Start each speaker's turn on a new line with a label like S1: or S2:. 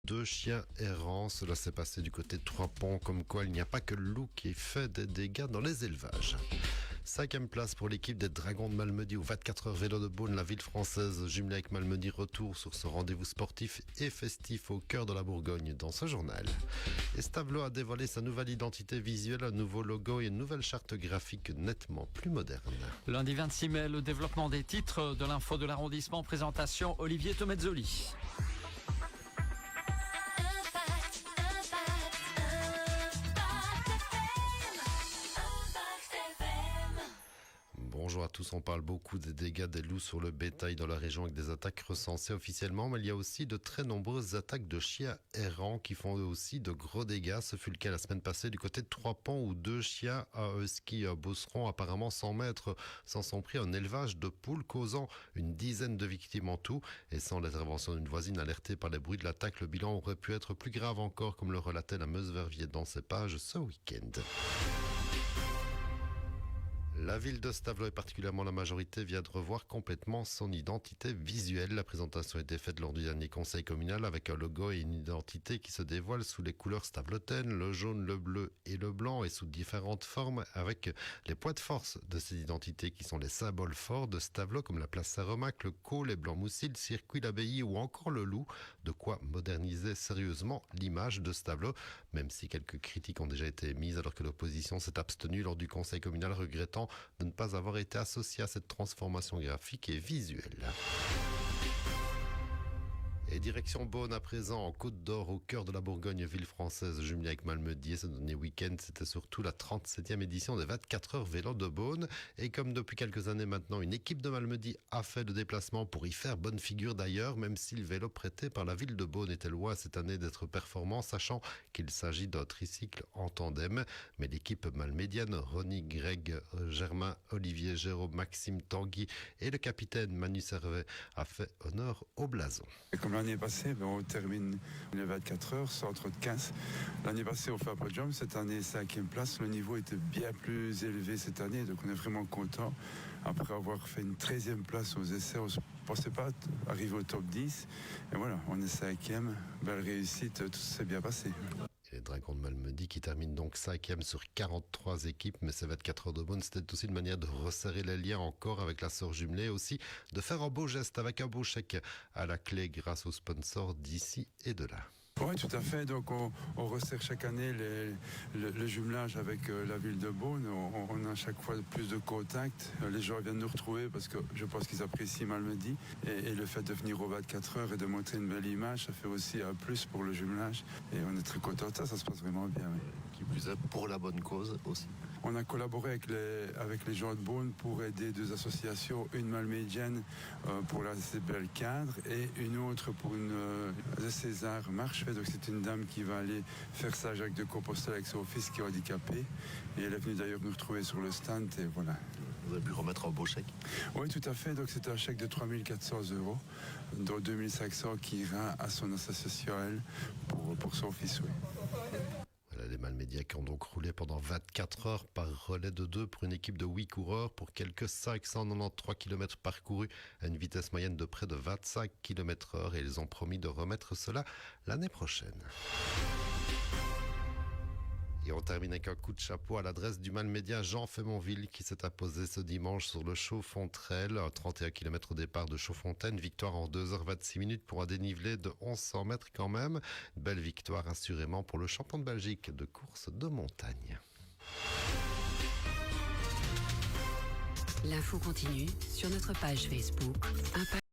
S1: 2 chiens errants. Cela s'est passé du côté de Trois-Ponts, comme quoi il n'y a pas que le loup qui fait des dégâts dans les élevages. 5e place pour l'équipe des Dragons de Malmedy au 24 heures vélo de Beaune. La ville française jumelée avec Malmedy retour sur ce rendez-vous sportif et festif au cœur de la Bourgogne dans ce journal. Et Stavelot a dévoilé sa nouvelle identité visuelle, un nouveau logo et une nouvelle charte graphique nettement plus moderne.
S2: Lundi 26 mai, le développement des titres de l'info de l'arrondissement. Présentation Olivier Tomezzoli.
S1: Bonjour à tous, on parle beaucoup des dégâts des loups sur le bétail dans la région avec des attaques recensées officiellement, mais il y a aussi de très nombreuses attaques de chiens errants qui font eux aussi de gros dégâts. Ce fut le cas la semaine passée du côté de Trois-Ponts où 2 chiens à husky bosseron apparemment 100 mètres s'en sont pris un élevage de poules causant une dizaine de victimes en tout. Et sans l'intervention d'une voisine alertée par les bruits de l'attaque, le bilan aurait pu être plus grave encore, comme le relatait la Meuse-Verviers dans ses pages ce week-end. La ville de Stavelot et particulièrement la majorité vient de revoir complètement son identité visuelle. La présentation a été faite lors du dernier conseil communal avec un logo et une identité qui se dévoilent sous les couleurs stavelotaines, le jaune, le bleu et le blanc et sous différentes formes avec les points de force de ces identités qui sont les symboles forts de Stavelot comme la place Saint-Romac, le Caux, les Blancs-Moussis, le circuit, l'abbaye ou encore le loup. De quoi moderniser sérieusement l'image de Stavelot, même si quelques critiques ont déjà été émises alors que l'opposition s'est abstenue lors du conseil communal regrettant de ne pas avoir été associé à cette transformation graphique et visuelle. Et direction Beaune à présent, en Côte d'Or, au cœur de la Bourgogne, ville française jumelée avec Malmedy. Ce dernier week-end, c'était surtout la 37e édition des 24 heures vélo de Beaune. Et comme depuis quelques années maintenant, une équipe de Malmedy a fait le déplacement pour y faire bonne figure d'ailleurs, même si le vélo prêté par la ville de Beaune était loin cette année d'être performant, sachant qu'il s'agit d'un tricycle en tandem. Mais l'équipe malmédienne, Ronnie, Greg, Germain, Olivier, Jérôme, Maxime, Tanguy et le capitaine Manu Servet a fait honneur au blason.
S3: L'année passée, on termine les 24 heures, centre de 15. L'année passée, on fait un podium. Cette année, 5e place. Le niveau était bien plus élevé cette année, donc on est vraiment content. Après avoir fait une 13e place aux essais, on ne pensait pas arriver au top 10. Et voilà, on est 5e. Belle réussite, tout s'est bien passé.
S1: Et les Dragons de Malmedy qui terminent donc 5e sur 43 équipes, mais ces 24 heures de Beaune, c'était aussi une manière de resserrer les liens encore avec la sœur jumelée, et aussi de faire un beau geste avec un beau chèque à la clé grâce aux sponsors d'ici et de là.
S3: Oui, tout à fait. Donc, on resserre chaque année le jumelage avec la ville de Beaune. On a chaque fois plus de contacts. Les gens viennent nous retrouver parce que je pense qu'ils apprécient Malmedy. Et le fait de venir aux 24 heures et de montrer une belle image, ça fait aussi un plus pour le jumelage. Et on est très contents de ça. Ça se passe vraiment bien. Oui.
S1: Qui plus est pour la bonne cause aussi.
S3: On a collaboré avec les gens de Beaune pour aider 2 associations, une malmédienne pour la CBL Cadre et une autre pour une de César Marche. Donc c'est une dame qui va aller faire ça à Jacques de Compostelle avec son fils qui est handicapé. Et elle est venue d'ailleurs nous retrouver sur le stand et voilà.
S1: Vous avez pu remettre un beau chèque?
S3: Oui, tout à fait. Donc c'est un chèque de 3 400 €, dont 2 500 qui ira à son association à elle pour son fils. Oui.
S1: Les Malmédiens qui ont donc roulé pendant 24 heures par relais de 2 pour une équipe de 8 coureurs pour quelques 593 km parcourus à une vitesse moyenne de près de 25 km/h et ils ont promis de remettre cela l'année prochaine. Et on termine avec un coup de chapeau à l'adresse du Malmédien Jean Fémonville qui s'est apposé ce dimanche sur le Chaux-Fontrel, à 31 km au départ de Chaux-Fontaine. Victoire en 2h26 pour un dénivelé de 1100 mètres quand même. Belle victoire assurément pour le champion de Belgique de course de montagne.
S4: L'info continue sur notre page Facebook.